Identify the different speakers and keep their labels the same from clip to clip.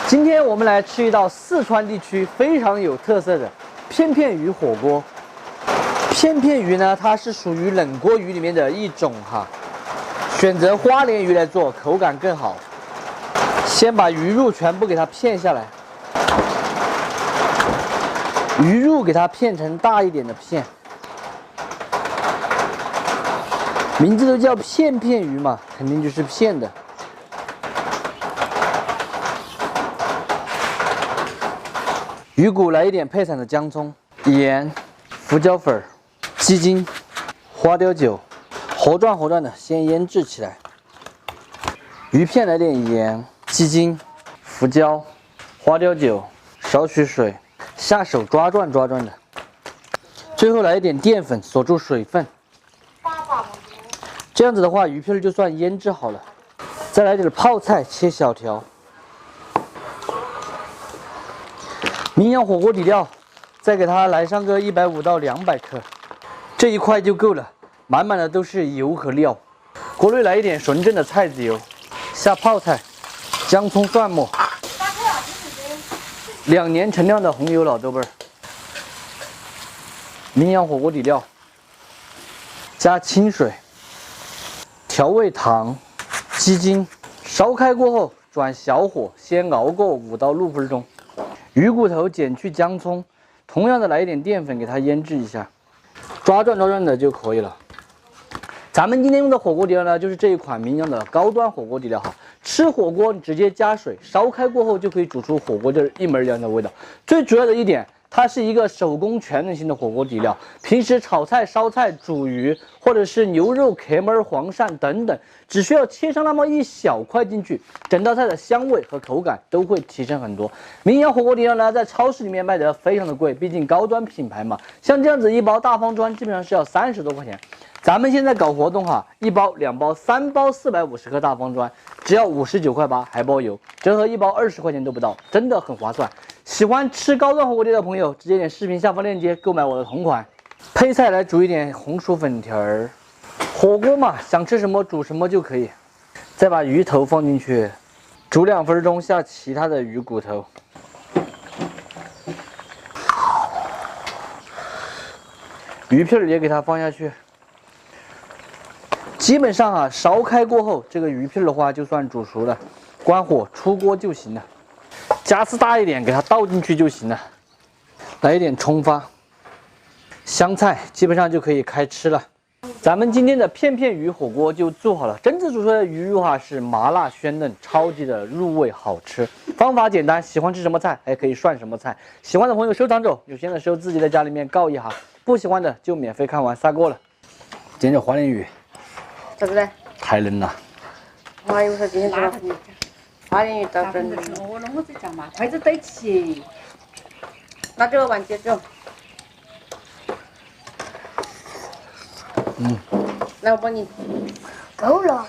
Speaker 1: 今天我们来吃一道四川地区非常有特色的片片鱼火锅。片片鱼呢，它是属于冷锅鱼里面的一种哈，选择花鲢鱼来做，口感更好。先把鱼肉全部给它片下来，鱼肉给它片成大一点的片，名字都叫片片鱼嘛，肯定就是片的。鱼骨来一点配菜的姜葱、盐、胡椒粉、鸡精、花雕酒，活转的先腌制起来。鱼片来点盐、鸡精、胡椒、花雕酒，少许水，下手抓转的。最后来一点淀粉锁住水分。这样子的话，鱼片就算腌制好了。再来点泡菜，切小条。名扬火锅底料，再给它来上个150到200克，这一块就够了，满满的都是油和料。锅内来一点纯正的菜籽油，下泡菜、姜葱、蒜末，2年陈酿的红油老豆瓣儿，名扬火锅底料，加清水，调味糖、鸡精，烧开过后转小火先熬过5到6分钟。鱼骨头剪去姜葱，同样的来一点淀粉给它腌制一下，抓转的就可以了。咱们今天用的火锅底料呢，就是这一款名扬的高端火锅底料哈。吃火锅你直接加水，烧开过后就可以煮出火锅的一模一样的味道。最主要的一点，它是一个手工全能型的火锅底料。平时炒菜、烧菜、煮鱼，或者是牛肉、壳门、黄鳝等等，只需要切上那么一小块进去，整道菜的香味和口感都会提升很多。名扬火锅底料呢，在超市里面卖得非常的贵，毕竟高端品牌嘛。像这样子一包大方砖，基本上是要30多块钱。咱们现在搞活动哈，1包、2包、3包450克大方砖，只要59块8，还包邮，折合1包20块钱都不到，真的很划算。喜欢吃高端火锅底料的朋友，直接点视频下方链接购买我的同款。配菜来煮一点红薯粉条儿，火锅嘛，想吃什么煮什么就可以。再把鱼头放进去，煮2分钟，下其他的鱼骨头。鱼片也给它放下去。基本上啊，烧开过后，这个鱼片的话就算煮熟了，关火出锅就行了。加次大一点，给它倒进去就行了。来一点葱花、香菜，基本上就可以开吃了。咱们今天的片片鱼火锅就做好了，真正煮出来的鱼肉哈是麻辣鲜嫩，超级的入味好吃。方法简单，喜欢吃什么菜还可以涮什么菜。喜欢的朋友收藏走，有钱的时候自己在家里面告一下，不喜欢的就免费看完撒锅了。今天这花鲢鱼。
Speaker 2: 咋子嘞？
Speaker 1: 太嫩了！
Speaker 2: 妈又说今天做了花鲢鱼到整的。
Speaker 3: 我弄我这叫嘛，筷子对齐。
Speaker 2: 那这个碗接走。来，我帮你。
Speaker 4: 够了。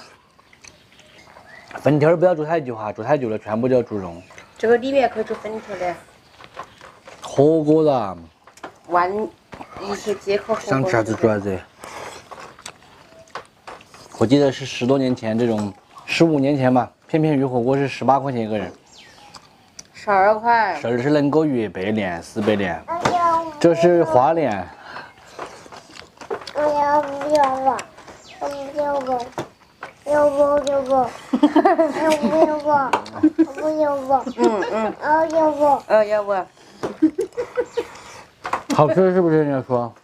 Speaker 1: 粉条不要煮太久哈，煮太久了全部就要煮融。
Speaker 2: 这个里面可以煮粉条的。
Speaker 1: 火锅啦。
Speaker 2: 一些接口火锅。
Speaker 1: 想吃啥子煮啥子。我记得是10多年前，这种15年前吧，片片鱼火锅是18块钱一个人。
Speaker 2: 12块。
Speaker 1: 这是冷锅鱼白鲢、死白鲢，这是花鲢。
Speaker 4: 我要不要我？我不要我。要不要我？要不要我？不要我。要我。
Speaker 2: 要不。
Speaker 1: 好吃是不是？人家说。